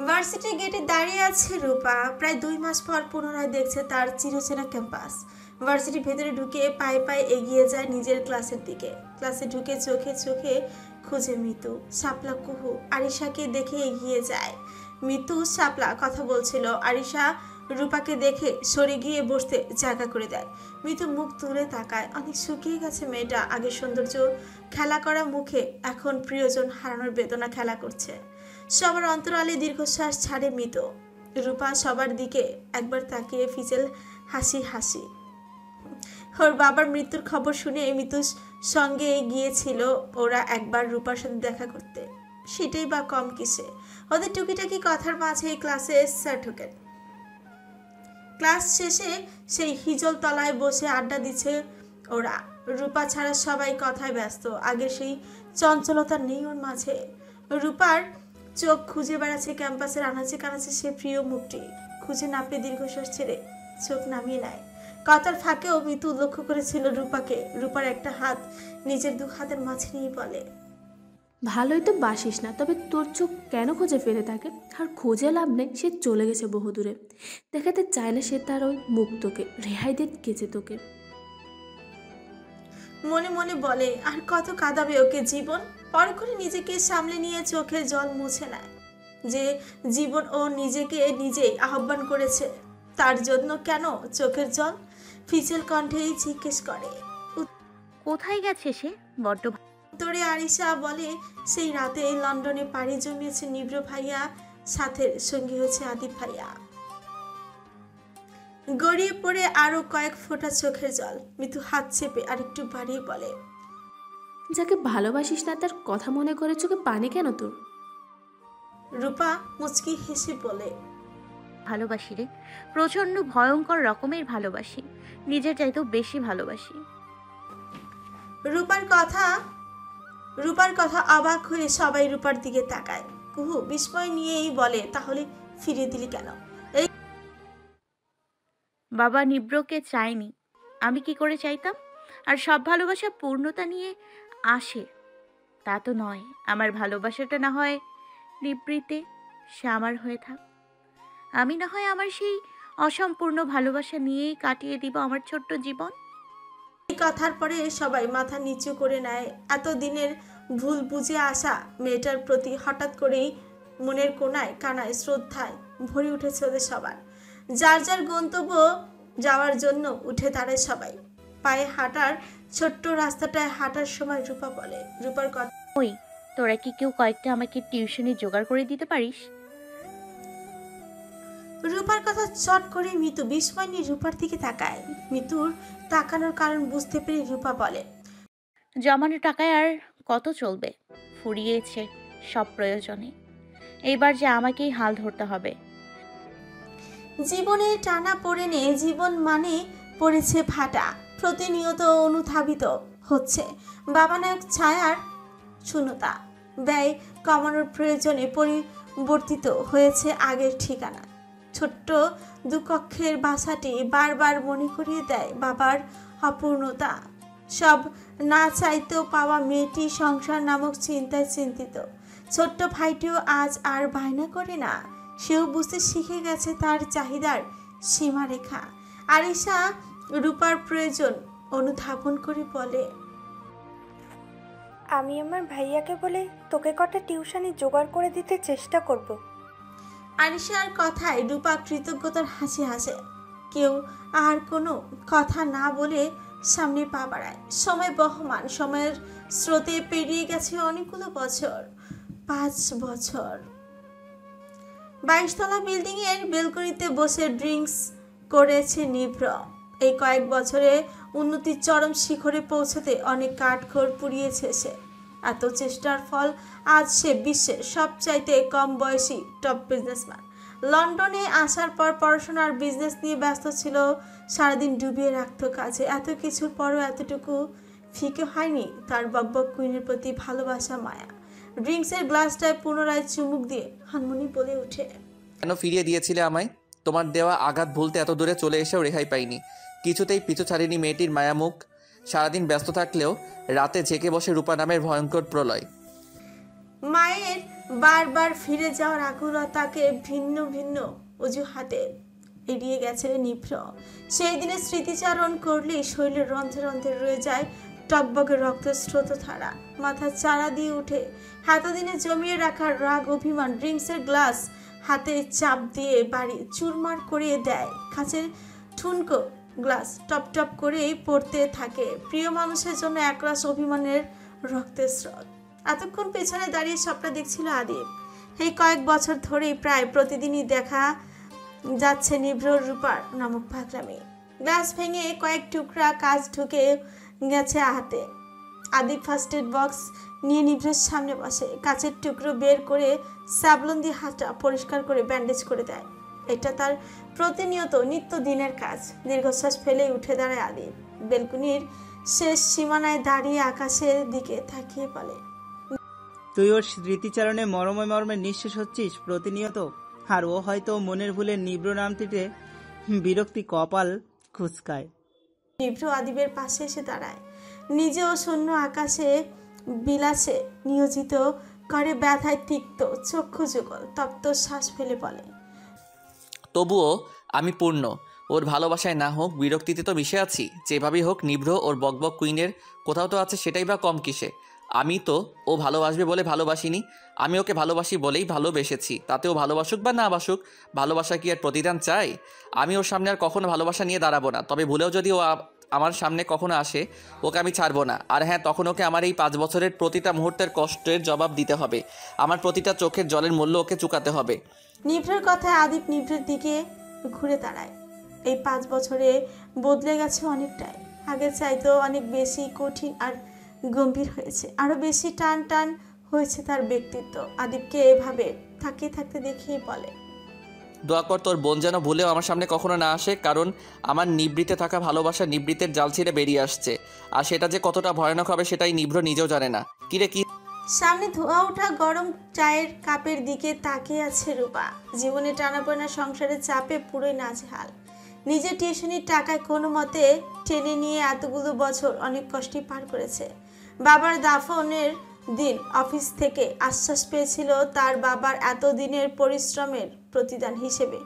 Varsity গেটে দাঁড়িয়ে আছে রূপা। প্রায় 2 মাস পর পুনরায় দেখছে তার চিরচেনা ক্যাম্পাস। ভার্সিটির ভেতরে ঢুকে পায়ে পায়ে এগিয়ে যায় নিজের ক্লাসের দিকে। ক্লাসে ঢুকে চোখে চোখে খুঁজে মিতু, শাপলা, কুহু। আরিশাকে দেখে এগিয়ে যায়। মিতু শাপলা কথা বলছিল, আরিশা রূপাকে দেখে সরে গিয়ে বসতে জায়গা করে দেয়। মিতু মুখ তুলে তাকায়। অনেক শুকিয়ে গেছে মেয়েটা। আগে সৌন্দর্য খেলা করা মুখে এখন প্রিয়জন হারানোর বেদনা খেলা করছে। সবার অন্তরালে দীর্ঘশ্বাস ছাড়ে মিতু। রূপা সবার দিকে একবার তাকিয়ে ফিচেল হাসি হাসি। ওর বাবার মৃত্যুর খবর শুনে মিতুর সঙ্গে গিয়েছিল ওরা একবার রূপার সাথে দেখা করতে। সেটাই বা কম কিসে। ওদের টুকিটাকি কথার মাঝে ক্লাসে স্যার ঢোকেন। ক্লাস শেষে সেই হিজল তলায় বসে আড্ডা দিচ্ছে ওরা। রূপা ছাড়া সবাই কথায় ব্যস্ত। আগে সেই চঞ্চলতা নেই ওর মাঝে। রূপার চোখ খুঁজে বেড়াচ্ছে ক্যাম্পাসের আনাচে কানাচে সে প্রিয় মুখটি। খুঁজে না পেয়ে দীর্ঘশ্বাস ছেড়ে চোখ নামিয়ে নেয়। কথার ফাঁকেও মিতু লক্ষ্য করেছিল রূপাকে। রূপার একটা হাত নিজের 2 হাতের মাঝে নিয়ে বলে, ভালোই তো বাসিস না, তবে তোর চোখ কেন খুঁজে ফেলে থাকে? আর খুঁজে লাভ নেই, সে চলে গেছে বহুদূরে। দেখাতে চায় না সে তার ওই মুখ তোকে, রেহাই দে গেছে তোকে। মনে মনে বলে, আর কত কাঁদাবে ওকে জীবন। পর করে নিজেকে সামলে নিয়ে চোখের জল মুছে নেয়। যে জীবন ও নিজেকে নিজেই আহ্বান করেছে, তার জন্য কেন চোখের জল? ফিচেল কণ্ঠেই জিজ্ঞেস করে। কোথায় গেছে সে? বড্ড উত্তরে আরিশা বলে, সেই রাতে লন্ডনে পাড়ি জমিয়েছে নিব্র ভাইয়া, সাথে সঙ্গী হয়েছে আদিপ ভাইয়া। গড়িয়ে পড়ে আরো কয়েক ফোঁটা চোখের জল। মিতু হাত চেপে আরেকটু বাড়িয়ে বলে, যাকে ভালোবাসিস না তার কথা মনে করে চোখে পানি কেন তোর? রূপা মুচকি হেসে বলে, ভালোবাসি রে, প্রচন্ড ভয়ঙ্কর রকমের ভালোবাসি, নিজের চাইতেও বেশি ভালোবাসি। রূপার কথা অবাক হয়ে সবাই রূপার দিকে তাকায়। কুহু বিস্ময় নিয়েই বলে, তাহলে ফিরিয়ে দিলি কেন? বাবা নিব্রকে চাইনি, আমি কি করে চাইতাম? আর সব ভালোবাসা পূর্ণতা নিয়ে আসে তা তো নয়। আমার ভালোবাসাটা না হয় নিবৃতে, সে আমার হয়ে থাক। আমি না হয় আমার সেই অসম্পূর্ণ ভালোবাসা নিয়েই কাটিয়ে দিব আমার ছোট্ট জীবন। এই কথার পরে সবাই মাথা নিচু করে নেয়। এতদিনের ভুল বুঝে আসা মেয়েটার প্রতি হঠাৎ করেই মনের কোনায় কানায় শ্রদ্ধায় ভরে উঠেছে ওদের সবার। যার যার গন্তব্য যাওয়ার জন্য উঠে দাঁড়ায় সবাই। পায়ে হাঁটার ছোট্ট রাস্তাটায় হাঁটার সময় রূপা বলে, রূপার কথা, ওই তোরা কি কেউ কয়েকটা আমাকে টিউশনি জোগাড় করে দিতে পারিস? রূপার কথা চট করে মিতু বিস্ময় নিয়ে রূপার দিকে তাকায়। মিতুর তাকানোর কারণ বুঝতে পেরে রূপা বলে, জমানো টাকায় আর কত চলবে, ফুরিয়েছে সব প্রয়োজনে। এইবার যে আমাকেই হাল ধরতে হবে। জীবনে টানা পড়ে নে, জীবন মানে পড়েছে ফাটা। প্রতিনিয়ত অনুধাবিত হচ্ছে বাবানায়ক ছায়ার শূন্যতা। ব্যয় কমানোর প্রয়োজনে পরিবর্তিত হয়েছে আগের ঠিকানা। ছোট্ট 2 কক্ষের বাসাটি বারবার মনে করিয়ে দেয় বাবার অপূর্ণতা। সব না চাইতেও পাওয়া মেয়েটি সংসার নামক চিন্তায় চিন্তিত। ছোট্ট ভাইটিও আজ আর বায়না করে না। সেও বুঝতে শিখে গেছে তার চাহিদার সীমারেখা। আরিশা রূপার প্রয়োজন অনুধাবন করে বলে, আমি আমার ভাইয়াকে বলে তোকে কটা টিউশনি জোগাড় করে দিতে চেষ্টা করব। আরিশার কথায় রূপা কৃতজ্ঞতার হাসি হাসে। কেউ আর কোনো কথা না বলে সামনে পা বাড়ায়। সময় বহমান, সময়ের স্রোতে পেরিয়ে গেছে অনেকগুলো বছর। 5 বছর। 22 তলা বিল্ডিং এর বেলকনিতে বসে ড্রিঙ্কস করেছে নিভ্র। এই কয়েক বছরে উন্নতির চরম শিখরে পৌঁছতে অনেক কাঠখড় পুড়িয়েছে সে। এত চেষ্টার ফল আজ সে বিশ্বের সবচাইতে কম বয়সী টপ বিজনেসম্যান। লন্ডনে আসার পর পড়াশোনা আর বিজনেস নিয়ে ব্যস্ত ছিল। সারাদিন ডুবিয়ে রাখতো কাজে। এত কিছুর পরও এতটুকু ফিকে হয়নি তার বকবক কুইনের প্রতি ভালোবাসা, মায়া। ড্রিঙ্কসের গ্লাসটায় পুনরায় চুমুক দিয়ে হানমনি বলে ওঠে, কেন ফিরিয়ে দিয়েছিলে আমায়? তোমার দেওয়া আঘাত ভুলতে এত দূরে চলে এসেও রেহাই পাইনি। কিছুতেই পিছু ছাড়িনি মেয়েটির মায়ামুখ। সারাদিন ব্যস্ত থাকলেও রাতে জেগে বসে রূপা নামের ভয়ঙ্কর প্রলয়। মায়ের বারবার ফিরে যাওয়ার আকুলতাকে ভিন্ন ভিন্ন অজুহাতে এড়িয়ে গেছে নিভ্র। সেই দিনে স্মৃতিচারণ করলেই শরীরের রন্ধ্রে রন্ধ্রে রয়ে যায় টকবগে রক্তস্রোত ধারা। মাথা চারা দিয়ে উঠে এতদিনে জমিয়ে রাখা রাগ অভিমান ড্রিঙ্কসের গ্লাস হাতে চাপ দিয়ে বাড়ি চুরমার করে দেয়। কাচের ঠুনকো গ্লাস টপ টপ করেই পড়তে থাকে। প্রিয় মানুষের জন্য একরাশ অভিমানের রক্তের স্রোত। এতক্ষণ পেছনে দাঁড়িয়ে সবটা দেখছিল আদিব। এই কয়েক বছর ধরেই প্রায় প্রতিদিনই দেখা যাচ্ছে নিভ্র রূপার নামক পাগলামি। গ্লাস ভেঙে কয়েক টুকরা কাজ ঢুকে গেছে হাতে। আদিব ফার্স্ট এড বক্স নিয়ে নিভ্রের সামনে বসে। কাচের টুকরো বের করে সাবলন দিয়ে হাতটা পরিষ্কার করে ব্যান্ডেজ করে দেয়। এটা তার প্রতিনিয়ত নিত্য দিনের কাজ। দীর্ঘশ্বাস ফেলে উঠে দাঁড়ায় আদিব। বেলকুনির শেষ সীমানায় দাঁড়িয়ে আকাশের দিকে তাকিয়ে বলে, তুই ওর স্মৃতিচারণে মরমে মর্মে নিঃশেষ হচ্ছিস প্রতিনিয়ত, আর ও হয়তো মনের ভুলে নিব্র নামটিতে বিরক্তি কপাল খুঁচকায়। নিভ্র আদিবের পাশে এসে দাঁড়ায়। নিজেও শূন্য আকাশে বিলাসে নিয়োজিত করে ব্যথায় তিক্ত চক্ষু যুগল তপ্ত শ্বাস ফেলে বলে, তবুও আমি পূর্ণ। ওর ভালোবাসায় না হোক বিরক্তিতে তো মিশে আছি। যেভাবেই হোক নিভ্র ওর বকবক কুইনের কোথাও তো আছে, সেটাই বা কম কিসে। আমি তো ও ভালোবাসবে বলে ভালোবাসিনি, আমি ওকে ভালোবাসি বলেই ভালোবেসেছি। তাতেও ভালোবাসুক বা না বাসুক, ভালোবাসা কি আর প্রতিদান চাই? আমি ওর সামনে আর কখনো ভালোবাসা নিয়ে দাঁড়াবো না। তবে ভুলেও যদি ও আমার সামনে কখনো আসে, ওকে আমি ছাড়বো না। আর হ্যাঁ, তখন ওকে আমার এই 5 বছরের প্রতিটা মুহূর্তের কষ্টের জবাব দিতে হবে। আমার প্রতিটা চোখের জলের মূল্য ওকে চুকাতে হবে। নিভ্রের কথায় আদিব নিভ্রের দিকে ঘুরে দাঁড়ায়। এই 5 বছরে বদলে গেছে অনেকটাই। আগের চাইতেও অনেক বেশি কঠিন আর গম্ভীর হয়েছে। আরো বেশি টান টান হয়েছে তার ব্যক্তিত্ব। আদিবকে এভাবে তাকিয়ে থাকতে দেখিয়ে বলে, দোয়া কর তোর বোন যেন ভুলেও আমার সামনে কখনো না আসে, কারণ আমার নিবৃতে থাকা ভালোবাসা নিবৃতের জাল ছিঁড়ে বেরিয়ে আসছে। আর সেটা যে কতটা ভয়ানক হবে সেটাই নিভ্র নিজেও জানে না। কিরে কি? সামনে ধোয়া ওঠা গরম চায়ের কাপের দিকে তাকিয়ে আছে রূপা। জীবনে টানাপোড়েনা সংসারের চাপে পুরোই নাজেহাল। নিজের টিউশনির টাকায় কোনো মতে টেনে নিয়ে এতগুলো বছর অনেক কষ্টে পার করেছে। বাবার দাফনের দিন অফিস থেকে আশ্বাস পেয়েছিল তার বাবার এতদিনের পরিশ্রমের প্রতিদান হিসেবে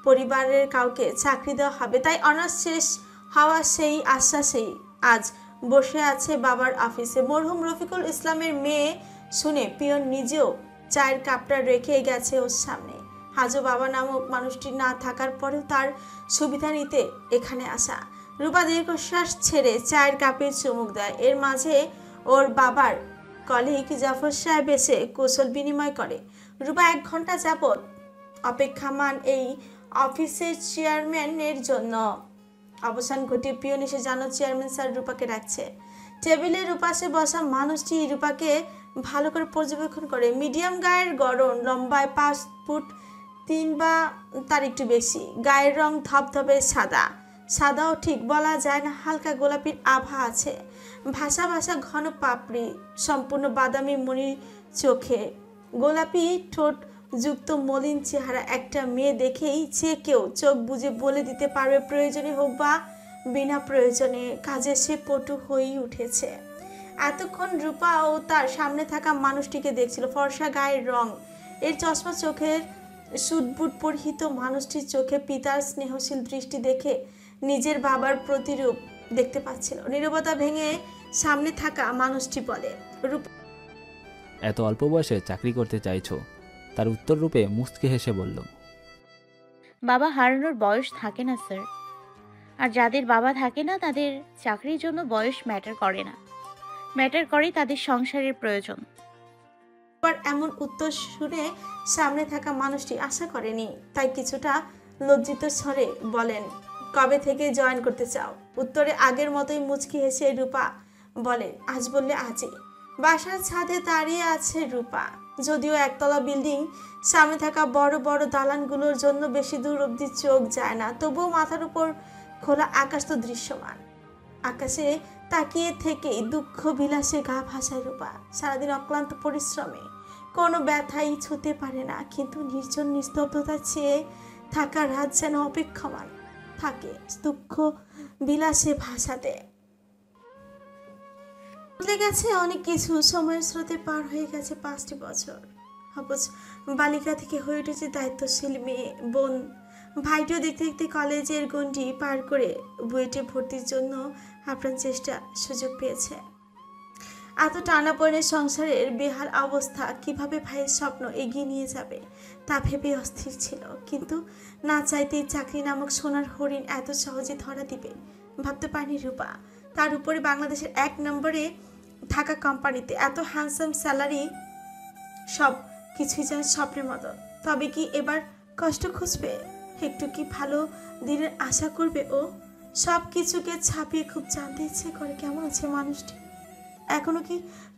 পরিবারের কাউকে চাকরি দেওয়া হবে। তাই অনার্স শেষ হওয়া সেই আশ্বাসেই আজ বসে আছে বাবার অফিসে। মরহুম রফিকুল ইসলামের মেয়ে শুনে পিয়ন নিজেও চায়ের কাপটা রেখে গেছে ওর সামনে। আজও বাবা নামক মানুষটি না থাকার পরেও তার সুবিধা নিতে এখানে আসা। রূপা দীর্ঘশ্বাস ছেড়ে চায়ের কাপে চুমুক দেয়। এর মাঝে ওর বাবার কলিগ জাফর সাহেব এসে কৌশল বিনিময় করে। রূপা 1 ঘন্টা যাবৎ অপেক্ষামান এই অফিসের চেয়ারম্যানের জন্য। অবসান ঘটিয়ে পিয়ন এসে জানো চেয়ারম্যান স্যার রূপাকে ডাকছে। টেবিলের উপাশে বসা মানুষটি রূপাকে ভালো করে পর্যবেক্ষণ করে। মিডিয়াম গায়ের গড়ন, লম্বায় 5 ফুট 3 বা তার একটু বেশি। গায়ের রং ধবধবে সাদা, সাদাও ঠিক বলা যায় না, হালকা গোলাপির আভা আছে। ভাষা ভাষা ঘন পাপড়ি, সম্পূর্ণ বাদামি মণি চোখে, গোলাপি ঠোঁট যুক্ত মলিন চেহারা। একটা মেয়ে দেখেই যে কেউ চোখ বুজে বলে দিতে পারবে প্রয়োজনে হোক বা বিনা প্রয়োজনে কাজে সে পটু হয়েই উঠেছে। এতক্ষণ রূপা ও তার সামনে থাকা মানুষটিকে দেখছিল। ফর্সা গায়ের রং, এর চশমা চোখের সুটবুট পরিহিত মানুষটির চোখে পিতার স্নেহশীল দৃষ্টি দেখে নিজের বাবার প্রতিরূপ দেখতে পাচ্ছিল। নীরবতা ভেঙে সামনে থাকা মানুষটি বলে, রূপা এত অল্প বয়সে চাকরি করতে চাইছো? তার উত্তর রূপে মুচকি হেসে বলল, বাবা হারানোর বয়স থাকে না স্যার। আর যাদের বাবা থাকে না তাদের চাকরির জন্য বয়স ম্যাটার করে না, ম্যাটার করে তাদের সংসারের প্রয়োজন। এমন উত্তর শুনে সামনে থাকা মানুষটি আশা করেনি, তাই কিছুটা লজ্জিত স্বরে বলেন, কবে থেকে জয়েন করতে চাও? উত্তরে আগের মতোই মুচকি হেসে রূপা বলে, আজ বললে আজই। বাসার ছাদে দাঁড়িয়ে আছে রূপা। যদিও একতলা বিল্ডিং, সামনে থাকা বড় বড় দালানগুলোর জন্য বেশি দূর অবধি চোখ যায় না, তবুও মাথার উপর খোলা আকাশ তো দৃশ্যমান। আকাশে তাকিয়ে থেকেই দুঃখ বিলাসে গা ভাসায় রূপা। সারাদিন অক্লান্ত পরিশ্রমে কোনো ব্যথাই ছুতে পারে না, কিন্তু নির্জন নিস্তব্ধতা চেয়ে থাকা রাত যেন অপেক্ষমান থাকে দুঃখ বিলাসে ভাসাতে। বদলে গেছে অনেক কিছু, সময়ের স্রোতে পার হয়ে গেছে 5টি বছর। অবুঝ বালিকা থেকে হয়ে উঠেছে দায়িত্বশীল মেয়ে, বোন। ভাইটিও দেখতে দেখতে কলেজের গণ্ডি পার করে বুয়েটে ভর্তির জন্য আপ্রাণ চেষ্টা সুযোগ পেয়েছে। এত টানাপোড়েনের সংসারের বেহাল অবস্থা, কিভাবে ভাইয়ের স্বপ্ন এগিয়ে নিয়ে যাবে তা ভেবে অস্থির ছিল। কিন্তু না চাইতেই চাকরি নামক সোনার হরিণ এত সহজে ধরা দিবে ভাবতে পারেনি রূপা। তার উপরে বাংলাদেশের 1 নম্বরে থাকা কোম্পানিতে এত হ্যান্ডসাম স্যালারি, সব কিছুই যেন স্বপ্নের মতো। তবে কি এবার কষ্ট খুঁজবে? একটু কি ভালো দিনের আশা করবে ও? সব কিছুকে ছাপিয়ে খুব জানতে ইচ্ছে করে কেমন আছে মানুষটি। এখনো কি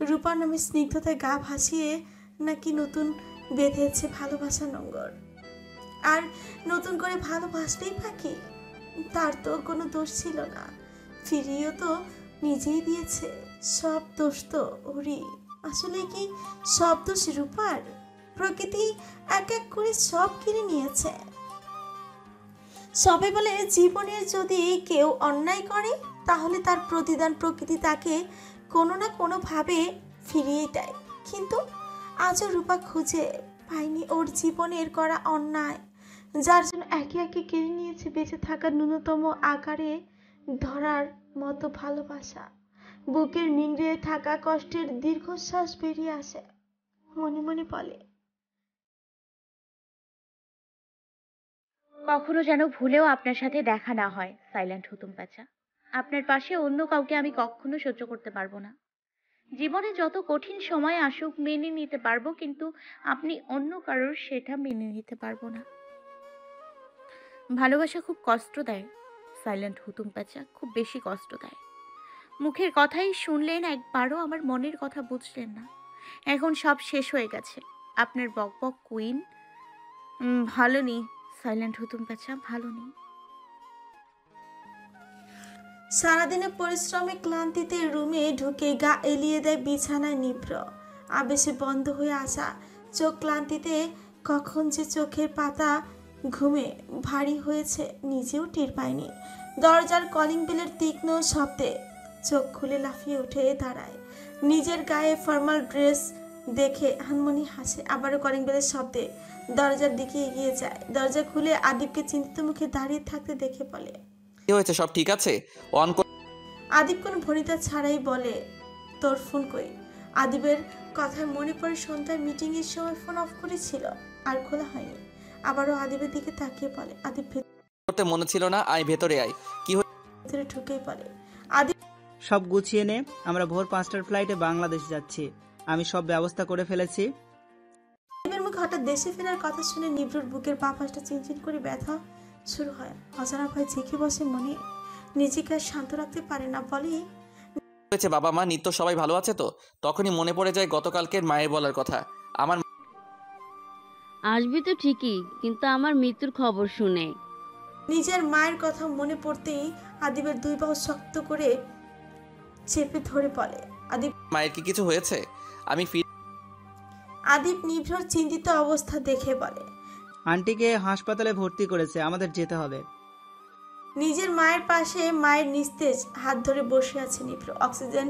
রূপার নামে স্নিগ্ধতায় গা ভাসিয়ে, নাকি নতুন বেঁধেছে ভালোবাসার নোঙ্গর? আর নতুন করে ভালোবাসলেই বাকি, তার তো কোনো দোষ ছিল না, ফিরিয়েও তো নিজেই দিয়েছে। সব দোষ তো ওরই। আসলে কি সব দোষ রূপার? প্রকৃতি এক এক করে সব কিনে নিয়েছে। সবে বলে জীবনের যদি কেউ অন্যায় করে তাহলে তার প্রতিদান প্রকৃতি তাকে কোনো না কোনোভাবে ফিরিয়ে দেয়। কিন্তু আজও রূপা খুঁজে পায়নি ওর জীবনের করা অন্যায়, যার জন্য একে একে কেড়ে নিয়েছে বেঁচে থাকার ন্যূনতম আকারে ধরার মতো ভালোবাসা। বুকের নিংড়ে থাকা কষ্টের দীর্ঘশ্বাস বেরিয়ে আসে, মনে মনে বলে, কখনো যেন ভুলেও আপনার সাথে দেখা না হয় সাইলেন্ট হুতুম প্যাঁচা। আপনার পাশে অন্য কাউকে আমি কখনো সহ্য করতে পারবো না। জীবনে যত কঠিন সময় আসুক মেনে নিতে পারবো, কিন্তু আপনি অন্য কারোর সেটা মেনে নিতে পারবো না। ভালোবাসা খুব কষ্ট দেয় সাইলেন্ট হুতুম প্যাঁচা, খুব বেশি কষ্ট দেয়। মুখের কথাই শুনলেন, একবারও আমার মনের কথা বুঝলেন না। এখন সব শেষ হয়ে গেছে। আপনার বকবক কুইন ভালো নেই সাইলেন্ট হুতুম প্যাঁচা, ভালো নেই। সারাদিনের পরিশ্রমে ক্লান্তিতে রুমে ঢুকে গা এলিয়ে দেয় বিছানায় নিভ্র। আবেশে বন্ধ হয়ে আসা চোখ ক্লান্তিতে কখন যে চোখের পাতা ঘুমে ভারী হয়েছে নিজেও টের পায়নি। দরজার কলিং বেলের তীক্ষ্ণ শব্দে চোখ খুলে লাফিয়ে উঠে দাঁড়ায়। নিজের গায়ে ফর্মাল ড্রেস দেখে আনমনি হাসে। আবারও কলিং বেলের শব্দে দরজার দিকে এগিয়ে যায়। দরজা খুলে আদিবকে চিন্তিত মুখে দাঁড়িয়ে থাকতে দেখে বলে, কি হয়েছে? সব ঠিক আছে? অন আদিব কোনো ভনিতা ছাড়াই বলে, তোর ফোন কই? আদিবের কথায় মনে পড়ে সন্ধ্যায় মিটিংয়ের সময় ফোন অফ করেছিল, আর খোলা হয়নি। আবারও আদিবের দিকে তাকিয়ে বলে, আদিব করতে মনে ছিল না, আয় ভেতরে আয়। কি ভেতরে ঢুকেই বলে, আদিব সব গুছিয়ে নে, আমরা ভোর 5টার ফ্লাইটে বাংলাদেশ যাচ্ছি। আমি সব ব্যবস্থা করে ফেলেছি। আদিবের মুখে হঠাৎ দেশে ফেরার কথা শুনে নিভ্রুর বুকের পা পাশটা চিনচিন করে ব্যথা শুরু হয়। অজানা ভয় ঝেঁকে বসে মনে, নিজেকে আর শান্ত রাখতে পারে না। বলে, হয়েছে? বাবা মা নিত্য সবাই ভালো আছে তো? তখনই মনে পড়ে যায় গতকালকের মায়ের বলার কথা। আমার আসবি তো ঠিকই, কিন্তু আমার মৃত্যুর খবর শুনে। নিজের মায়ের কথা মনে পড়তেই আদিবের দুই বাহু শক্ত করে চেপে ধরে বলে, আদিব মায়ের কি কিছু হয়েছে? আমি আদিব নিভ্রর চিন্তিত অবস্থা দেখে বলে, আন্টিকে হাসপাতালে ভর্তি করেছে, আমাদের যেতে হবে। নিজের মায়ের পাশে মায়ের নিস্তেজ হাত ধরে বসে আছে নিভ্র। অক্সিজেন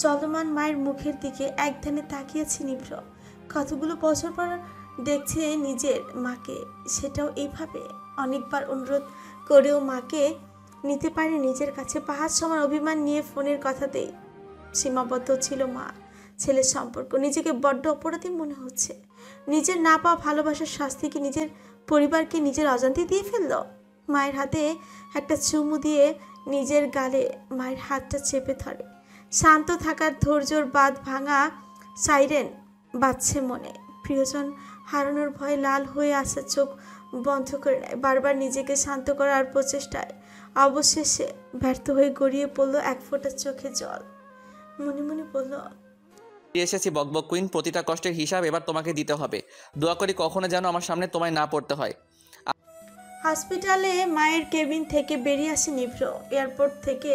চলমান মায়ের মুখের দিকে এক ধ্যানে তাকিয়েছে নিভ্র। কতগুলো বছর পর দেখছে নিজের মাকে, সেটাও এইভাবে। অনেকবার অনুরোধ করেও মাকে নিতে পারে নিজের কাছে। পাহাড় সমান অভিমান নিয়ে ফোনের কথাতেই সীমাবদ্ধ ছিল মা ছেলের সম্পর্ক। নিজেকে বড্ড অপরাধী মনে হচ্ছে। নিজের না পাওয়া ভালোবাসার শাস্তিকে নিজের পরিবারকে নিজের অজান্তে দিয়ে ফেলল। মায়ের হাতে একটা চুমু দিয়ে নিজের গালে মায়ের হাতটা চেপে ধরে। শান্ত থাকার ধৈর্যর বাঁধ ভাঙা সাইরেন বাজছে মনে। প্রিয়জন হারানোর ভয়ে লাল হয়ে আসা চোখ বন্ধ করে নেয়। বারবার নিজেকে শান্ত করার প্রচেষ্টায় অবশেষে ব্যর্থ হয়ে গড়িয়ে পড়ল এক ফোঁটা চোখে জল। মনে মনে বলল, এসেছি বকবক কুইন, প্রতিটা কষ্টের হিসাব এবার তোমাকে দিতে হবে। দোয়া করি কখনো যেন আমার সামনে তোমায় না পড়তে হয়। হসপিটালে মায়ের কেবিন থেকে বেরিয়ে আসে নিভ্র। এয়ারপোর্ট থেকে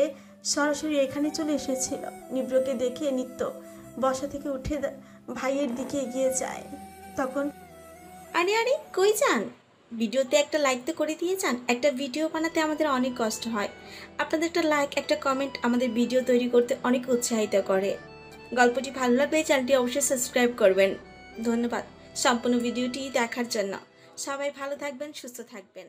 সরাসরি এখানে চলে এসেছিল। নিভ্রকে দেখে নিত্য বসা থেকে উঠে ভাইয়ের দিকে এগিয়ে যায়। তখন, আরে আরে কই যান? ভিডিওতে একটা লাইক তো করে দিয়ে যান। একটা ভিডিও বানাতে আমাদের অনেক কষ্ট হয়। আপনাদের একটা লাইক, একটা কমেন্ট আমাদের ভিডিও তৈরি করতে অনেক উৎসাহিত করে। গল্পটি ভালো লাগলে চ্যানেলটি অবশ্যই সাবস্ক্রাইব করবেন। ধন্যবাদ সম্পূর্ণ ভিডিওটি দেখার জন্য। সবাই ভালো থাকবেন, সুস্থ থাকবেন।